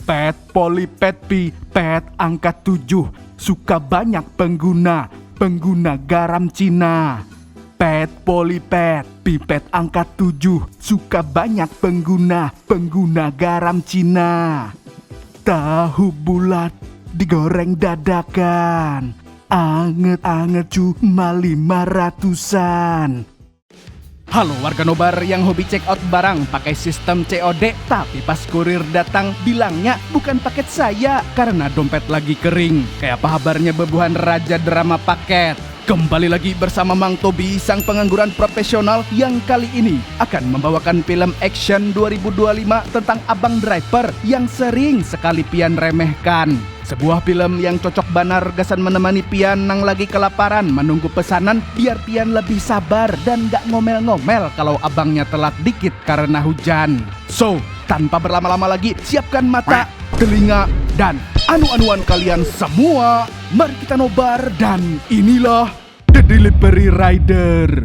Pet Polipet Pipet angka 7 suka banyak pengguna garam Cina. Pet Polipet Pipet angka 7 suka banyak pengguna garam Cina. Tahu bulat digoreng dadakan, anget-anget cuma 500-an. Halo warga nobar yang hobi check out barang pakai sistem COD, tapi pas kurir datang bilangnya bukan paket saya karena dompet lagi kering. Kayak apa kabarnya bebuhan raja drama paket? Kembali lagi bersama Mang Tobi, sang pengangguran profesional yang kali ini akan membawakan film action 2025 tentang abang driver yang sering sekali pian remehkan. Sebuah film yang cocok banar gasan menemani pian nang lagi kelaparan menunggu pesanan biar pian lebih sabar dan gak ngomel-ngomel kalau abangnya telat dikit karena hujan. So, tanpa berlama-lama lagi, siapkan mata, telinga, dan anu-anuan kalian semua. Mari kita nobar dan inilah The Delivery Rider.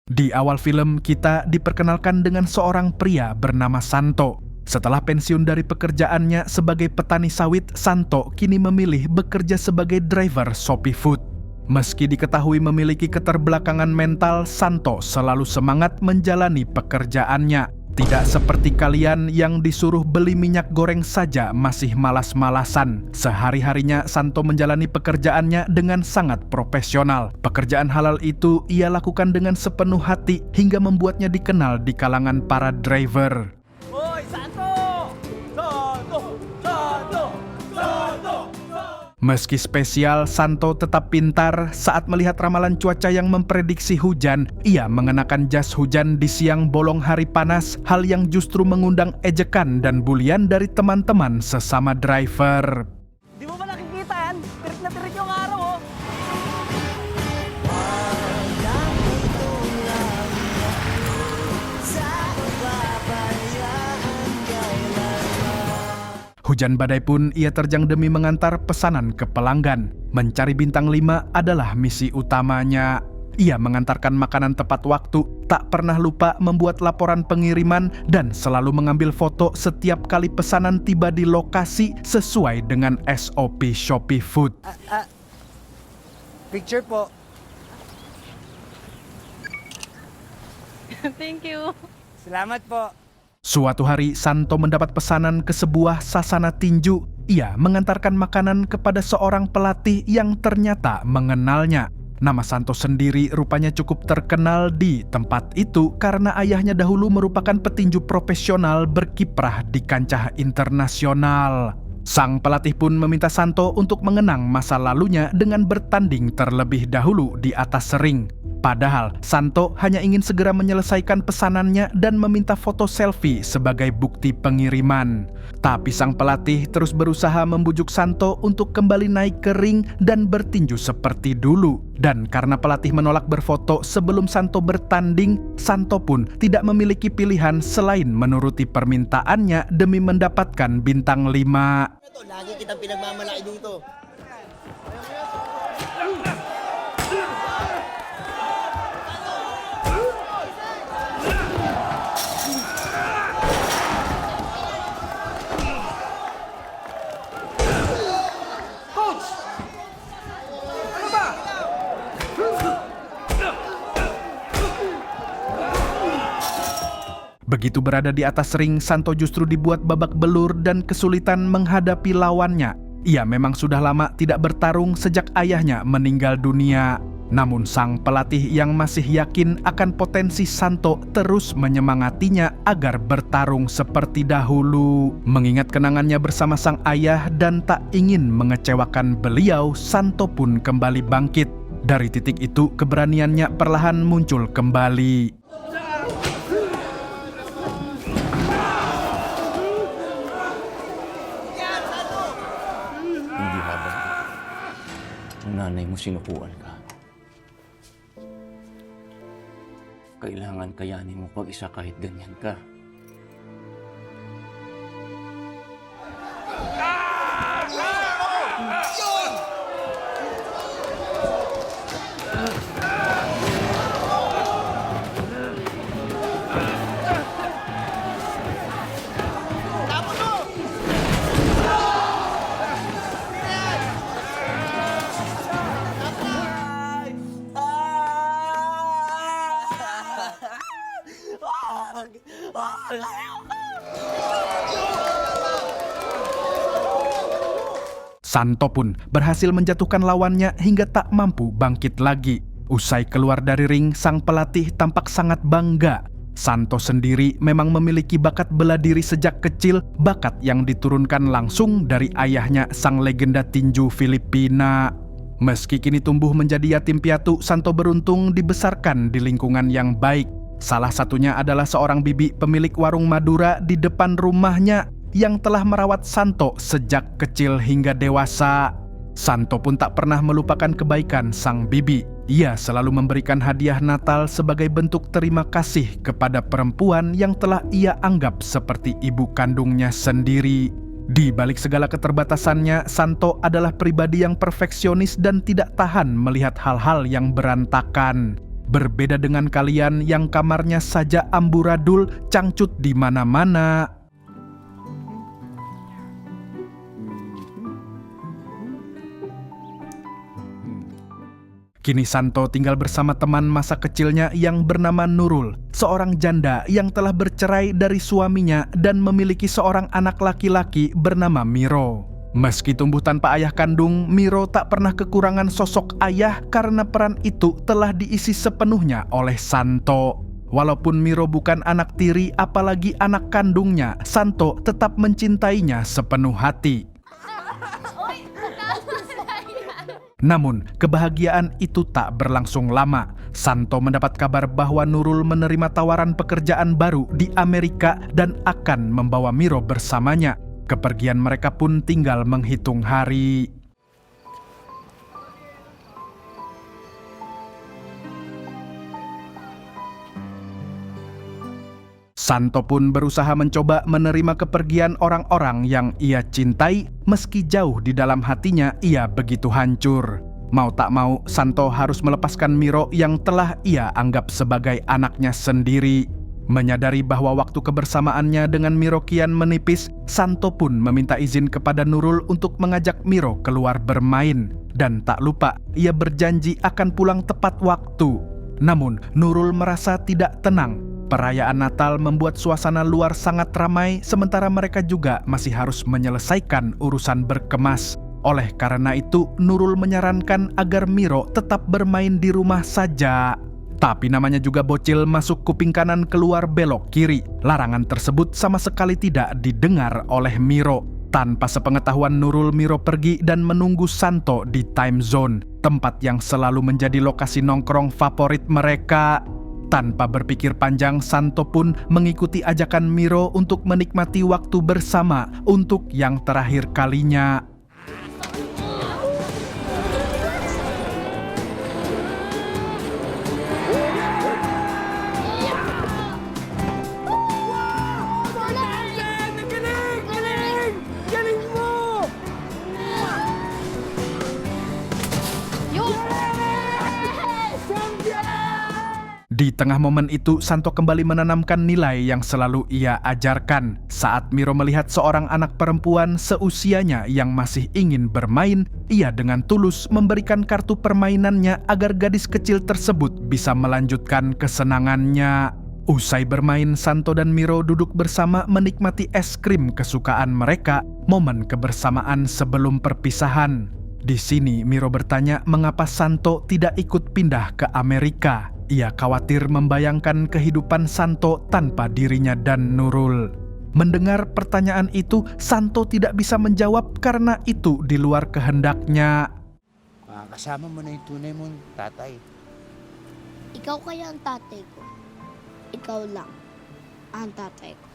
Di awal film kita diperkenalkan dengan seorang pria bernama Santo. Setelah pensiun dari pekerjaannya sebagai petani sawit, Santo kini memilih bekerja sebagai driver Shopee Food. Meski diketahui memiliki keterbelakangan mental, Santo selalu semangat menjalani pekerjaannya. Tidak seperti kalian yang disuruh beli minyak goreng saja masih malas-malasan. Sehari-harinya Santo menjalani pekerjaannya dengan sangat profesional. Pekerjaan halal itu ia lakukan dengan sepenuh hati hingga membuatnya dikenal di kalangan para driver. Meski spesial, Santo tetap pintar. Saat melihat ramalan cuaca yang memprediksi hujan, ia mengenakan jas hujan di siang bolong hari panas, hal yang justru mengundang ejekan dan bulian dari teman-teman sesama driver. Di mo ba nakikita yan? Tirik na tirik yung araw, oh. Hujan badai pun ia terjang demi mengantar pesanan ke pelanggan. Mencari bintang 5 adalah misi utamanya. Ia mengantarkan makanan tepat waktu, tak pernah lupa membuat laporan pengiriman, dan selalu mengambil foto setiap kali pesanan tiba di lokasi sesuai dengan SOP Shopee Food. Picture po. Thank you. Salamat po. Suatu hari, Santo mendapat pesanan ke sebuah sasana tinju. Ia mengantarkan makanan kepada seorang pelatih yang ternyata mengenalnya. Nama Santo sendiri rupanya cukup terkenal di tempat itu karena ayahnya dahulu merupakan petinju profesional berkiprah di kancah internasional. Sang pelatih pun meminta Santo untuk mengenang masa lalunya dengan bertanding terlebih dahulu di atas ring. Padahal Santo hanya ingin segera menyelesaikan pesanannya dan meminta foto selfie sebagai bukti pengiriman. Tapi sang pelatih terus berusaha membujuk Santo untuk kembali naik ke ring dan bertinju seperti dulu. Dan karena pelatih menolak berfoto sebelum Santo bertanding, Santo pun tidak memiliki pilihan selain menuruti permintaannya demi mendapatkan bintang 5. Lagi kita pinagmamalaki dito. Begitu berada di atas ring, Santo justru dibuat babak belur dan kesulitan menghadapi lawannya. Ia memang sudah lama tidak bertarung sejak ayahnya meninggal dunia. Namun sang pelatih yang masih yakin akan potensi Santo terus menyemangatinya agar bertarung seperti dahulu. Mengingat kenangannya bersama sang ayah dan tak ingin mengecewakan beliau, Santo pun kembali bangkit. Dari titik itu, keberaniannya perlahan muncul kembali. Hindi habang ang nanay mo sinukuan ka. Kailangan kayanin mo pag-isa kahit ganyan ka. Santo pun berhasil menjatuhkan lawannya hingga tak mampu bangkit lagi. Usai keluar dari ring, sang pelatih tampak sangat bangga. Santo sendiri memang memiliki bakat bela diri sejak kecil, bakat yang diturunkan langsung dari ayahnya, sang legenda tinju Filipina. Meski kini tumbuh menjadi yatim piatu, Santo beruntung dibesarkan di lingkungan yang baik. Salah satunya adalah seorang bibi pemilik warung Madura di depan rumahnya yang telah merawat Santo sejak kecil hingga dewasa. Santo pun tak pernah melupakan kebaikan sang bibi. Ia selalu memberikan hadiah Natal sebagai bentuk terima kasih kepada perempuan yang telah ia anggap seperti ibu kandungnya sendiri. Di balik segala keterbatasannya, Santo adalah pribadi yang perfeksionis dan tidak tahan melihat hal-hal yang berantakan. Berbeda dengan kalian yang kamarnya saja amburadul, cangcut di mana-mana. Kini Santo tinggal bersama teman masa kecilnya yang bernama Nurul, seorang janda yang telah bercerai dari suaminya dan memiliki seorang anak laki-laki bernama Miro. Meski tumbuh tanpa ayah kandung, Miro tak pernah kekurangan sosok ayah karena peran itu telah diisi sepenuhnya oleh Santo. Walaupun Miro bukan anak tiri apalagi anak kandungnya, Santo tetap mencintainya sepenuh hati. Namun, kebahagiaan itu tak berlangsung lama. Santo mendapat kabar bahwa Nurul menerima tawaran pekerjaan baru di Amerika dan akan membawa Miro bersamanya. Kepergian mereka pun tinggal menghitung hari. Santo pun berusaha mencoba menerima kepergian orang-orang yang ia cintai, meski jauh di dalam hatinya ia begitu hancur. Mau tak mau, Santo harus melepaskan Miro yang telah ia anggap sebagai anaknya sendiri. Menyadari bahwa waktu kebersamaannya dengan Miro kian menipis, Santo pun meminta izin kepada Nurul untuk mengajak Miro keluar bermain. Dan tak lupa, ia berjanji akan pulang tepat waktu. Namun, Nurul merasa tidak tenang. Perayaan Natal membuat suasana luar sangat ramai, sementara mereka juga masih harus menyelesaikan urusan berkemas. Oleh karena itu, Nurul menyarankan agar Miro tetap bermain di rumah saja. Tapi namanya juga bocil, masuk kuping kanan keluar belok kiri. Larangan tersebut sama sekali tidak didengar oleh Miro. Tanpa sepengetahuan Nurul, Miro pergi dan menunggu Santo di time zone, tempat yang selalu menjadi lokasi nongkrong favorit mereka. Tanpa berpikir panjang, Santo pun mengikuti ajakan Miro untuk menikmati waktu bersama untuk yang terakhir kalinya. Di tengah momen itu, Santo kembali menanamkan nilai yang selalu ia ajarkan. Saat Miro melihat seorang anak perempuan seusianya yang masih ingin bermain, ia dengan tulus memberikan kartu permainannya agar gadis kecil tersebut bisa melanjutkan kesenangannya. Usai bermain, Santo dan Miro duduk bersama menikmati es krim kesukaan mereka, momen kebersamaan sebelum perpisahan. Di sini Miro bertanya mengapa Santo tidak ikut pindah ke Amerika. Ia khawatir membayangkan kehidupan Santo tanpa dirinya dan Nurul. Mendengar pertanyaan itu, Santo tidak bisa menjawab karena itu di luar kehendaknya. Kasama mo na yung tunay mong tatay. Ikaw kaya ang tatay ko. Ikaw lang ang tatay ko.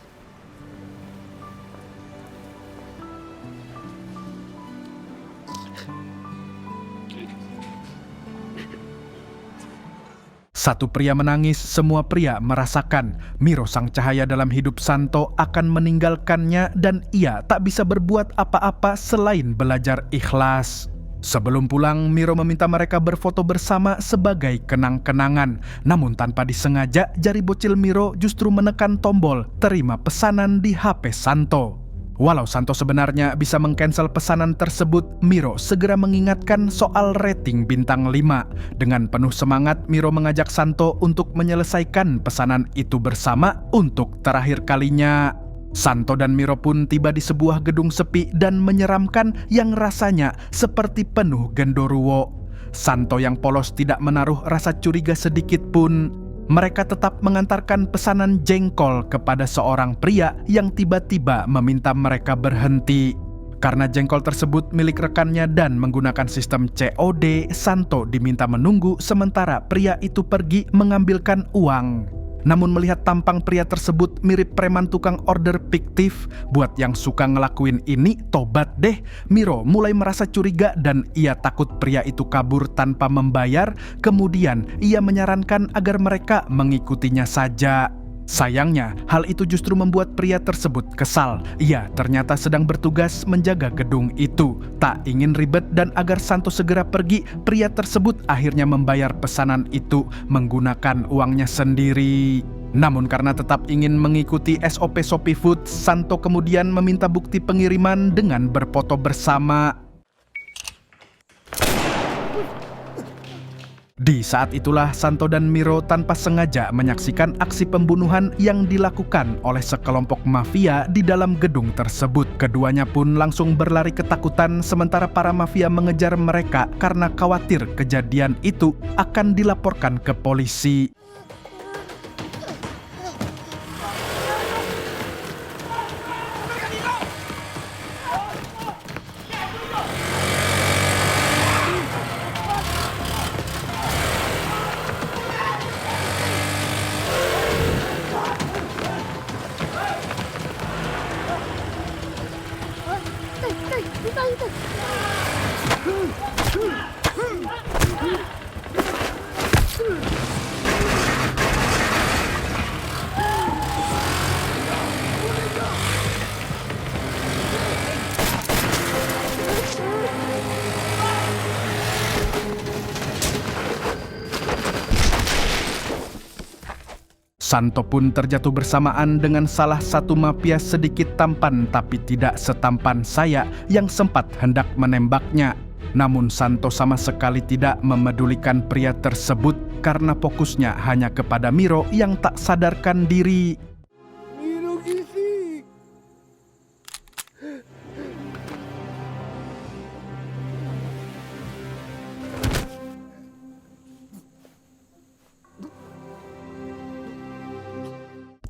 Satu pria menangis, semua pria merasakan. Miro, sang cahaya dalam hidup Santo, akan meninggalkannya dan ia tak bisa berbuat apa-apa selain belajar ikhlas. Sebelum pulang, Miro meminta mereka berfoto bersama sebagai kenang-kenangan. Namun tanpa disengaja, jari bocil Miro justru menekan tombol terima pesanan di HP Santo. Walau Santo sebenarnya bisa mengcancel pesanan tersebut, Miro segera mengingatkan soal rating bintang 5. Dengan penuh semangat, Miro mengajak Santo untuk menyelesaikan pesanan itu bersama untuk terakhir kalinya. Santo dan Miro pun tiba di sebuah gedung sepi dan menyeramkan yang rasanya seperti penuh genderuwo. Santo yang polos tidak menaruh rasa curiga sedikit pun. Mereka tetap mengantarkan pesanan jengkol kepada seorang pria yang tiba-tiba meminta mereka berhenti. Karena jengkol tersebut milik rekannya dan menggunakan sistem COD, Santo diminta menunggu sementara pria itu pergi mengambilkan uang. Namun melihat tampang pria tersebut mirip preman tukang order fiktif, buat yang suka ngelakuin ini, tobat deh. Miro mulai merasa curiga dan ia takut pria itu kabur tanpa membayar. Kemudian ia menyarankan agar mereka mengikutinya saja. Sayangnya, hal itu justru membuat pria tersebut kesal. Ia ternyata sedang bertugas menjaga gedung itu. Tak ingin ribet dan agar Santo segera pergi, pria tersebut akhirnya membayar pesanan itu menggunakan uangnya sendiri. Namun karena tetap ingin mengikuti SOP Shopee Food, Santo kemudian meminta bukti pengiriman dengan berfoto bersama. Di saat itulah Santo dan Miro tanpa sengaja menyaksikan aksi pembunuhan yang dilakukan oleh sekelompok mafia di dalam gedung tersebut. Keduanya pun langsung berlari ketakutan sementara para mafia mengejar mereka karena khawatir kejadian itu akan dilaporkan ke polisi. Santo pun terjatuh bersamaan dengan salah satu mafia sedikit tampan tapi tidak setampan saya yang sempat hendak menembaknya. Namun Santo sama sekali tidak memedulikan pria tersebut karena fokusnya hanya kepada Miro yang tak sadarkan diri.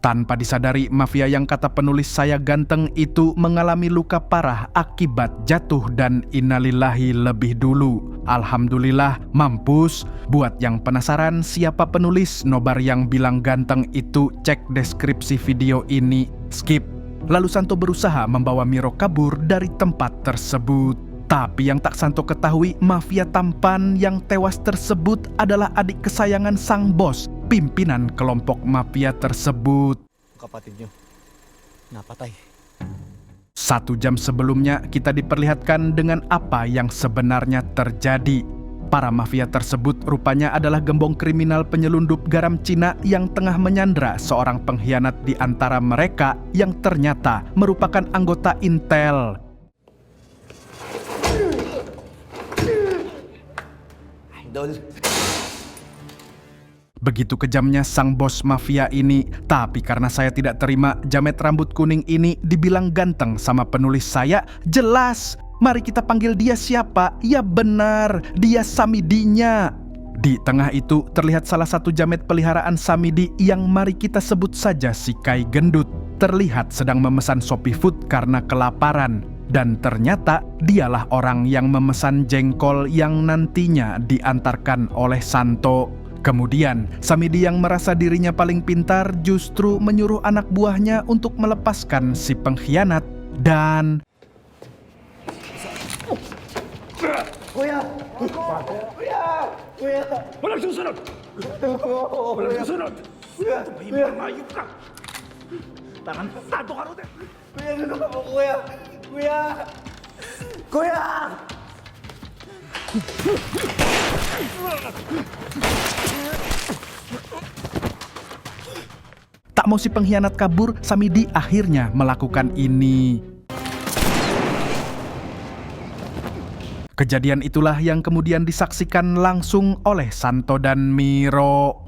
Tanpa disadari, mafia yang kata penulis saya ganteng itu mengalami luka parah akibat jatuh dan innalillahi lebih dulu. Alhamdulillah, mampus. Buat yang penasaran siapa penulis nobar yang bilang ganteng itu, cek deskripsi video ini. Skip. Lalu Santo berusaha membawa Miro kabur dari tempat tersebut. Tapi yang tak Santo ketahui, mafia tampan yang tewas tersebut adalah adik kesayangan sang bos, pimpinan kelompok mafia tersebut. Kapatid nyo, napatay. 1 jam sebelumnya kita diperlihatkan dengan apa yang sebenarnya terjadi. Para mafia tersebut rupanya adalah gembong kriminal penyelundup garam Cina yang tengah menyandra seorang pengkhianat di antara mereka yang ternyata merupakan anggota Intel. Idol. Begitu kejamnya sang bos mafia ini, tapi karena saya tidak terima jamet rambut kuning ini dibilang ganteng sama penulis saya, jelas. Mari kita panggil dia siapa? Ya benar, dia Samidinya. Di tengah itu terlihat salah satu jamet peliharaan Samidi yang mari kita sebut saja si Kai Gendut. Terlihat sedang memesan Shopee Food karena kelaparan. Dan ternyata dialah orang yang memesan jengkol yang nantinya diantarkan oleh Santo. Kemudian, Samidi yang merasa dirinya paling pintar justru menyuruh anak buahnya untuk melepaskan si pengkhianat dan... Kuya! Kuya! Kuya! Walang susunod! Walang susunod! Kuya! Kuya! Mayup ka! Tarantado ka rin! Kuya, ano ka po, kuya? Kuya! Kuya! Tak mau si pengkhianat kabur, Samidi akhirnya melakukan ini. Kejadian itulah yang kemudian disaksikan langsung oleh Santo dan Miro.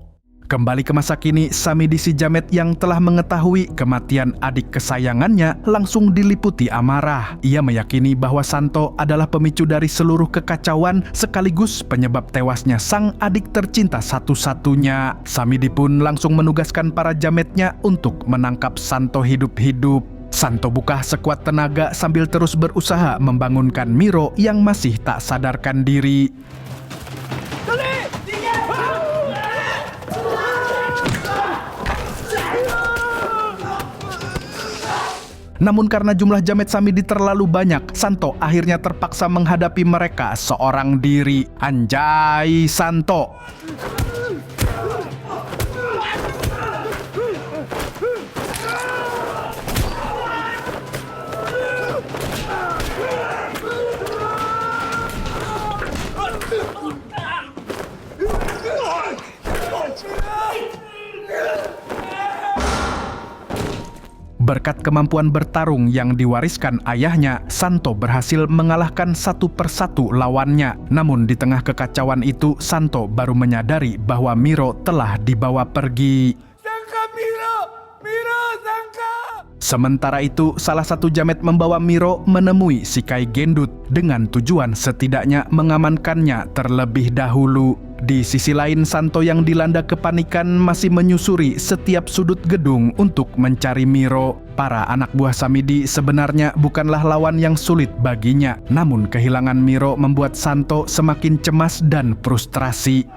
Kembali ke masa kini, Samidi si jamet yang telah mengetahui kematian adik kesayangannya langsung diliputi amarah. Ia meyakini bahwa Santo adalah pemicu dari seluruh kekacauan sekaligus penyebab tewasnya sang adik tercinta satu-satunya. Samidi pun langsung menugaskan para jametnya untuk menangkap Santo hidup-hidup. Santo buka sekuat tenaga sambil terus berusaha membangunkan Miro yang masih tak sadarkan diri. Namun karena jumlah jamet Samidi terlalu banyak, Santo akhirnya terpaksa menghadapi mereka seorang diri. Anjay, Santo! Berkat kemampuan bertarung yang diwariskan ayahnya, Santo berhasil mengalahkan satu persatu lawannya. Namun di tengah kekacauan itu, Santo baru menyadari bahwa Miro telah dibawa pergi. Sangka Miro! Miro, sangka! Sementara itu, salah satu jamet membawa Miro menemui si Kai Gendut dengan tujuan setidaknya mengamankannya terlebih dahulu. Di sisi lain, Santo yang dilanda kepanikan masih menyusuri setiap sudut gedung untuk mencari Miro. Para anak buah Samidi sebenarnya bukanlah lawan yang sulit baginya. Namun kehilangan Miro membuat Santo semakin cemas dan frustrasi.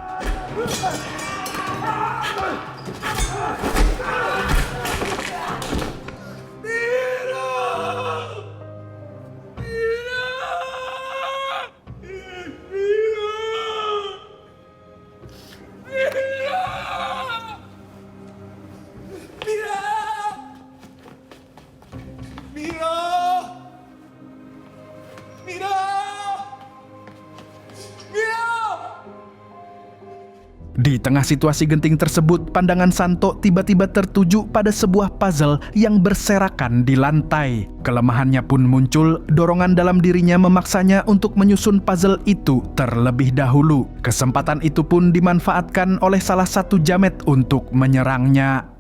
Di tengah situasi genting tersebut, pandangan Santo tiba-tiba tertuju pada sebuah puzzle yang berserakan di lantai. Kelemahannya pun muncul, dorongan dalam dirinya memaksanya untuk menyusun puzzle itu terlebih dahulu. Kesempatan itu pun dimanfaatkan oleh salah satu jamet untuk menyerangnya.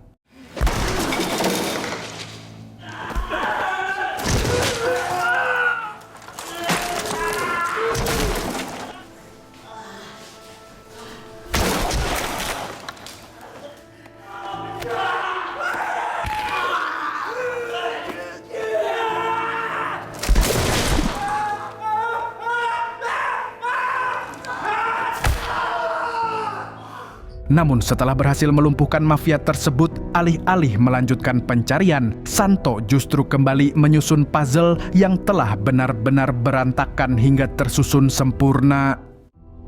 Namun setelah berhasil melumpuhkan mafia tersebut, alih-alih melanjutkan pencarian, Santo justru kembali menyusun puzzle yang telah benar-benar berantakan hingga tersusun sempurna.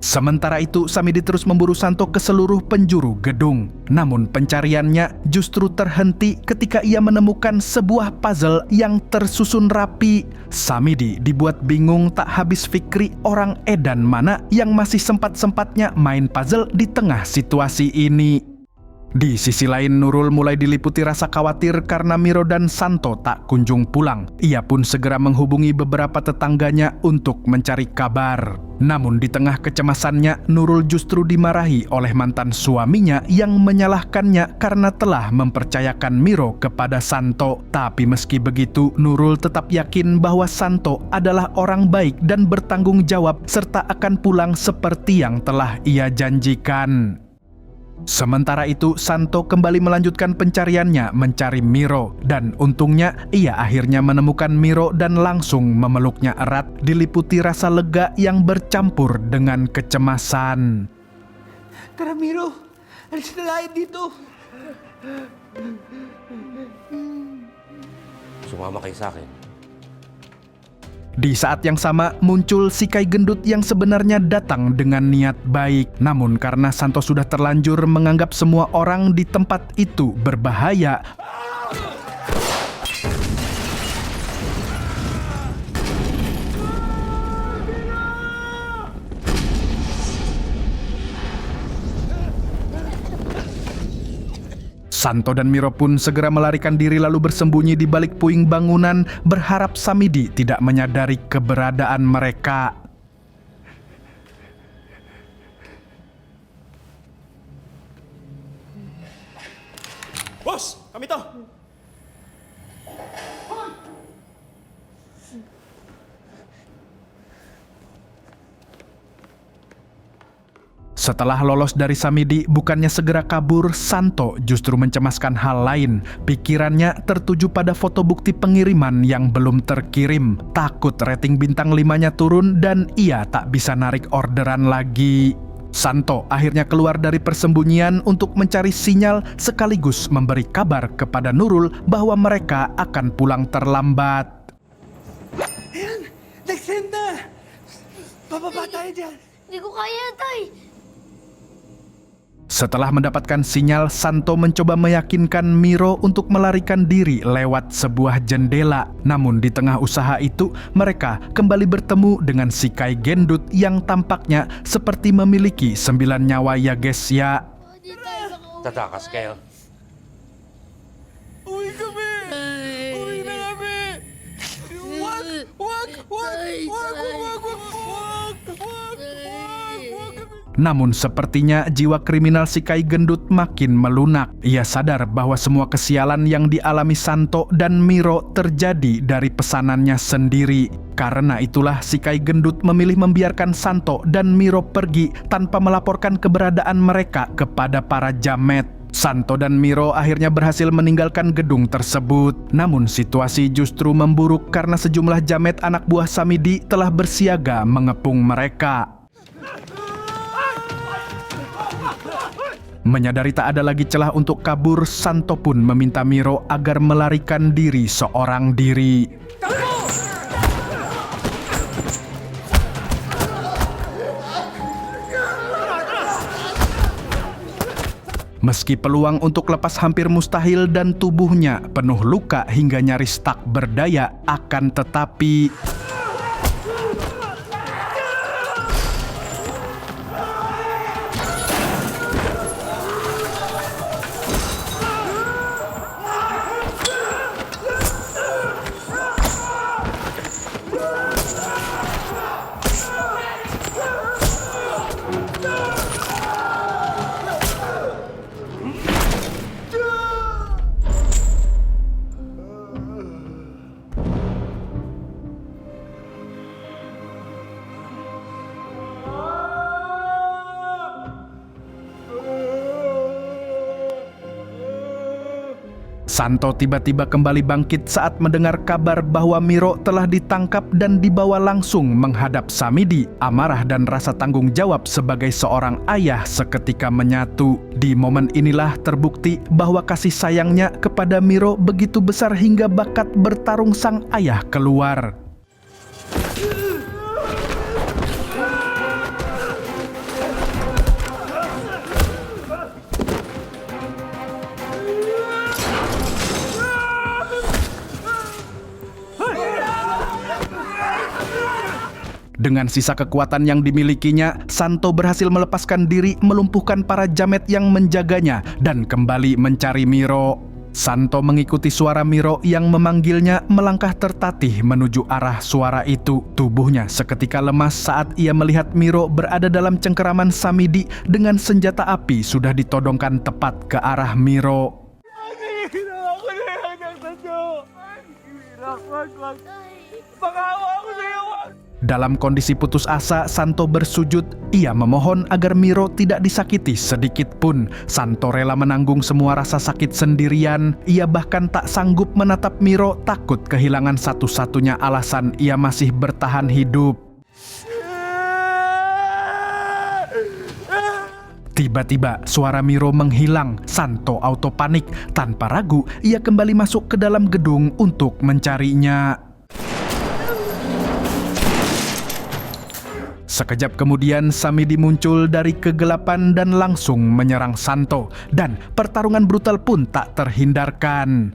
Sementara itu, Samidi terus memburu Santo ke seluruh penjuru gedung. Namun pencariannya justru terhenti ketika ia menemukan sebuah puzzle yang tersusun rapi. Samidi dibuat bingung tak habis fikri orang edan mana yang masih sempat-sempatnya main puzzle di tengah situasi ini. Di sisi lain, Nurul mulai diliputi rasa khawatir karena Miro dan Santo tak kunjung pulang. Ia pun segera menghubungi beberapa tetangganya untuk mencari kabar. Namun di tengah kecemasannya, Nurul justru dimarahi oleh mantan suaminya yang menyalahkannya karena telah mempercayakan Miro kepada Santo. Tapi meski begitu, Nurul tetap yakin bahwa Santo adalah orang baik dan bertanggung jawab serta akan pulang seperti yang telah ia janjikan. Sementara itu, Santo kembali melanjutkan pencariannya mencari Miro, dan untungnya ia akhirnya menemukan Miro dan langsung memeluknya erat, diliputi rasa lega yang bercampur dengan kecemasan. Tara Miro, alis na tayo dito. Sumama kayo sa akin. Di saat yang sama, muncul si Kai Gendut yang sebenarnya datang dengan niat baik. Namun karena Santo sudah terlanjur menganggap semua orang di tempat itu berbahaya, Santo dan Miro pun segera melarikan diri lalu bersembunyi di balik puing bangunan, berharap Samidi tidak menyadari keberadaan mereka. Kami to! Setelah lolos dari Samidi, bukannya segera kabur, Santo justru mencemaskan hal lain. Pikirannya tertuju pada foto bukti pengiriman yang belum terkirim. Takut rating bintang 5-nya turun dan ia tak bisa narik orderan lagi. Santo akhirnya keluar dari persembunyian untuk mencari sinyal sekaligus memberi kabar kepada Nurul bahwa mereka akan pulang terlambat. Nag-send na! Bababa tayo dyan! Hindi ko kaya, Tay. Setelah mendapatkan sinyal, Santo mencoba meyakinkan Miro untuk melarikan diri lewat sebuah jendela. Namun di tengah usaha itu, mereka kembali bertemu dengan si Kai Gendut yang tampaknya seperti memiliki 9 nyawa ya guys ya. Hindi tayo makauwi. Tatakas kayo. Uwi kami! Uwi na kami! Wag! Wag! Wag! Wag! Wag! Wag! Wag! Namun sepertinya jiwa kriminal si Kai Gendut makin melunak. Ia sadar bahwa semua kesialan yang dialami Santo dan Miro terjadi dari pesanannya sendiri. Karena itulah si Kai Gendut memilih membiarkan Santo dan Miro pergi tanpa melaporkan keberadaan mereka kepada para jamet. Santo dan Miro akhirnya berhasil meninggalkan gedung tersebut. Namun situasi justru memburuk karena sejumlah jamet anak buah Samidi telah bersiaga mengepung mereka. Menyadari tak ada lagi celah untuk kabur, Santo pun meminta Miro agar melarikan diri seorang diri. Meski peluang untuk lepas hampir mustahil dan tubuhnya penuh luka hingga nyaris tak berdaya, akan tetapi Santo tiba-tiba kembali bangkit saat mendengar kabar bahwa Miro telah ditangkap dan dibawa langsung menghadap Samidi. Amarah dan rasa tanggung jawab sebagai seorang ayah seketika menyatu. Di momen inilah terbukti bahwa kasih sayangnya kepada Miro begitu besar hingga bakat bertarung sang ayah keluar. Dengan sisa kekuatan yang dimilikinya, Santo berhasil melepaskan diri, melumpuhkan para jamet yang menjaganya, dan kembali mencari Miro. Santo mengikuti suara Miro yang memanggilnya, melangkah tertatih menuju arah suara itu. Tubuhnya seketika lemas saat ia melihat Miro berada dalam cengkeraman Samidi dengan senjata api sudah ditodongkan tepat ke arah Miro. Dalam kondisi putus asa, Santo bersujud. Ia memohon agar Miro tidak disakiti sedikit pun. Santo rela menanggung semua rasa sakit sendirian. Ia bahkan tak sanggup menatap Miro, takut kehilangan satu-satunya alasan ia masih bertahan hidup. Tiba-tiba suara Miro menghilang. Santo auto panik. Tanpa ragu, ia kembali masuk ke dalam gedung untuk mencarinya. Sekejap kemudian Samidi muncul dari kegelapan dan langsung menyerang Santo. Dan pertarungan brutal pun tak terhindarkan.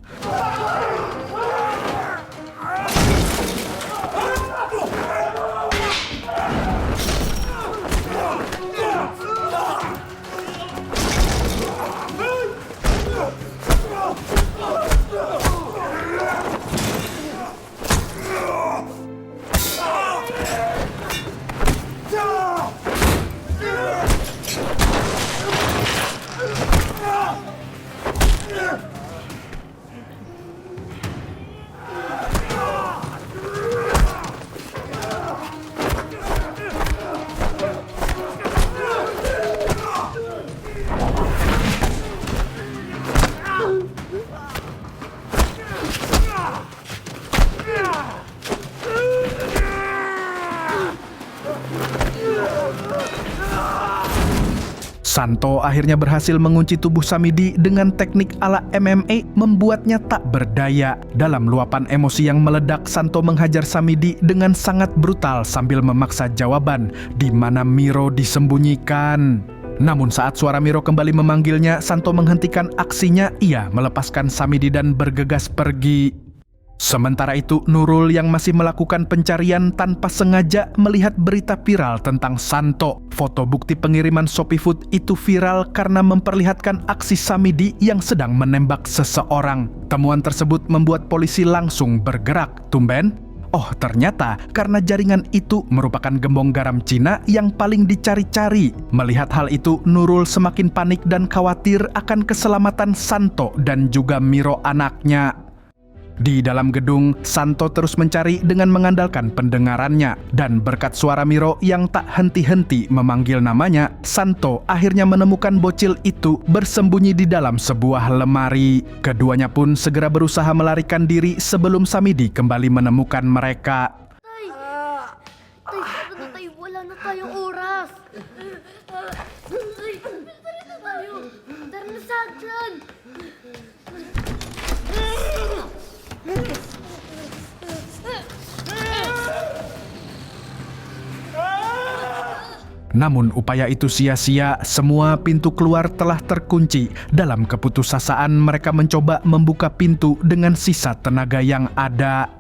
Santo akhirnya berhasil mengunci tubuh Samidi dengan teknik ala MMA membuatnya tak berdaya. Dalam luapan emosi yang meledak, Santo menghajar Samidi dengan sangat brutal sambil memaksa jawaban di mana Miro disembunyikan. Namun saat suara Miro kembali memanggilnya, Santo menghentikan aksinya. Ia melepaskan Samidi dan bergegas pergi. Sementara itu, Nurul yang masih melakukan pencarian tanpa sengaja melihat berita viral tentang Santo. Foto bukti pengiriman Shopee Food itu viral karena memperlihatkan aksi Samidi yang sedang menembak seseorang. Temuan tersebut membuat polisi langsung bergerak. Tumben? Oh, ternyata karena jaringan itu merupakan gembong garam Cina yang paling dicari-cari. Melihat hal itu, Nurul semakin panik dan khawatir akan keselamatan Santo dan juga Miro anaknya. Di dalam gedung, Santo terus mencari dengan mengandalkan pendengarannya. Dan berkat suara Miro yang tak henti-henti memanggil namanya, Santo akhirnya menemukan bocil itu bersembunyi di dalam sebuah lemari. Keduanya pun segera berusaha melarikan diri sebelum Samidi kembali menemukan mereka. Tay, sabi na tayo, wala na tayong oras. Tay, tara na tayo. Tara na sa atin. Namun upaya itu sia-sia, semua pintu keluar telah terkunci. Dalam keputusasaan mereka mencoba membuka pintu dengan sisa tenaga yang ada.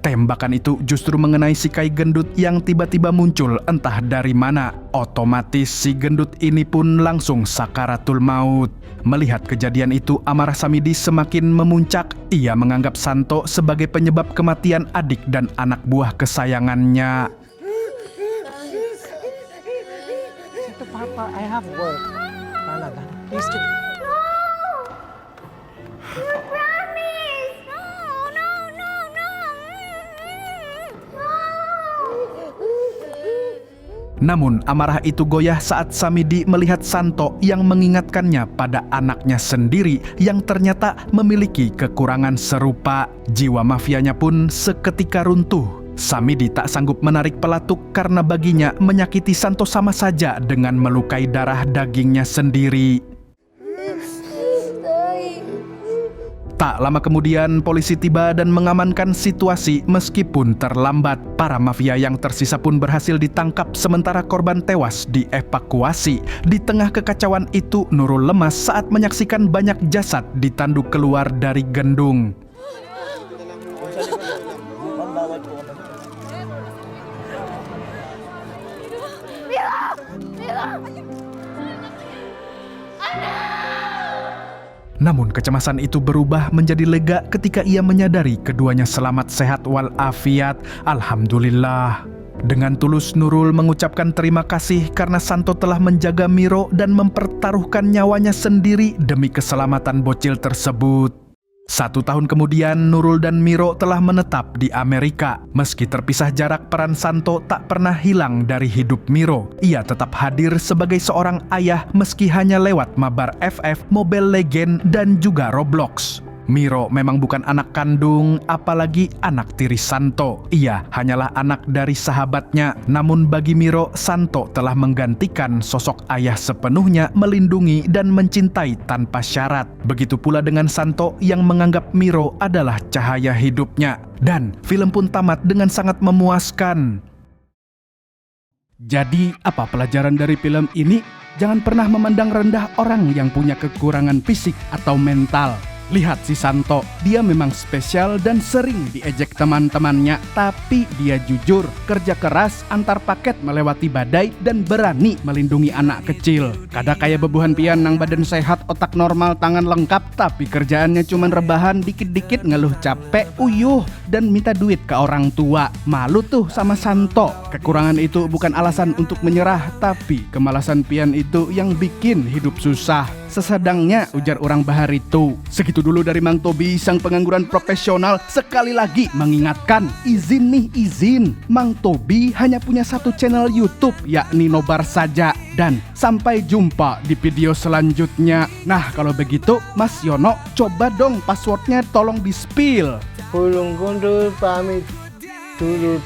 Tembakan itu justru mengenai si Kai gendut yang tiba-tiba muncul entah dari mana. Otomatis si gendut ini pun langsung sakaratul maut. Melihat kejadian itu, amarah Samidi semakin memuncak. Ia menganggap Santo sebagai penyebab kematian adik dan anak buah kesayangannya. Ito, Papa, I have work. Talaga. Please, Namun amarah itu goyah saat Samidi melihat Santo yang mengingatkannya pada anaknya sendiri yang ternyata memiliki kekurangan serupa. Jiwa mafianya pun seketika runtuh. Samidi tak sanggup menarik pelatuk karena baginya menyakiti Santo sama saja dengan melukai darah dagingnya sendiri. Tak lama kemudian polisi tiba dan mengamankan situasi meskipun terlambat. Para mafia yang tersisa pun berhasil ditangkap sementara korban tewas dievakuasi. Di tengah kekacauan itu, Nurul lemas saat menyaksikan banyak jasad ditanduk keluar dari gendung. Namun kecemasan itu berubah menjadi lega ketika ia menyadari keduanya selamat sehat walafiat. Alhamdulillah. Dengan tulus Nurul mengucapkan terima kasih karena Santo telah menjaga Miro dan mempertaruhkan nyawanya sendiri demi keselamatan bocil tersebut. 1 tahun kemudian, Nurul dan Miro telah menetap di Amerika. Meski terpisah jarak, peran Santo tak pernah hilang dari hidup Miro. Ia tetap hadir sebagai seorang ayah meski hanya lewat mabar FF, Mobile Legends, dan juga Roblox. Miro memang bukan anak kandung, apalagi anak tiri Santo. Ia hanyalah anak dari sahabatnya. Namun bagi Miro, Santo telah menggantikan sosok ayah sepenuhnya, melindungi dan mencintai tanpa syarat. Begitu pula dengan Santo yang menganggap Miro adalah cahaya hidupnya. Dan film pun tamat dengan sangat memuaskan. Jadi, apa pelajaran dari film ini? Jangan pernah memandang rendah orang yang punya kekurangan fisik atau mental. Lihat si Santo, dia memang spesial dan sering diejek teman-temannya, tapi dia jujur, kerja keras, antar paket melewati badai, dan berani melindungi anak kecil. Kada kayak bebuhan pian nang badan sehat, otak normal, tangan lengkap, tapi kerjaannya cuman rebahan, dikit-dikit ngeluh capek, uyuh, dan minta duit ke orang tua. Malu tuh sama Santo. Kekurangan itu bukan alasan untuk menyerah, tapi kemalasan pian itu yang bikin hidup susah. Sesedangnya, ujar orang bahar itu. Segitu dulu dari Mang Tobi, sang pengangguran profesional. Sekali lagi mengingatkan, izin nih izin. Mang Tobi hanya punya satu channel YouTube, yakni Nobar saja. Dan sampai jumpa di video selanjutnya. Nah, kalau begitu, Mas Yono, coba dong passwordnya tolong di-spill. Pulung gundul pamit dulu.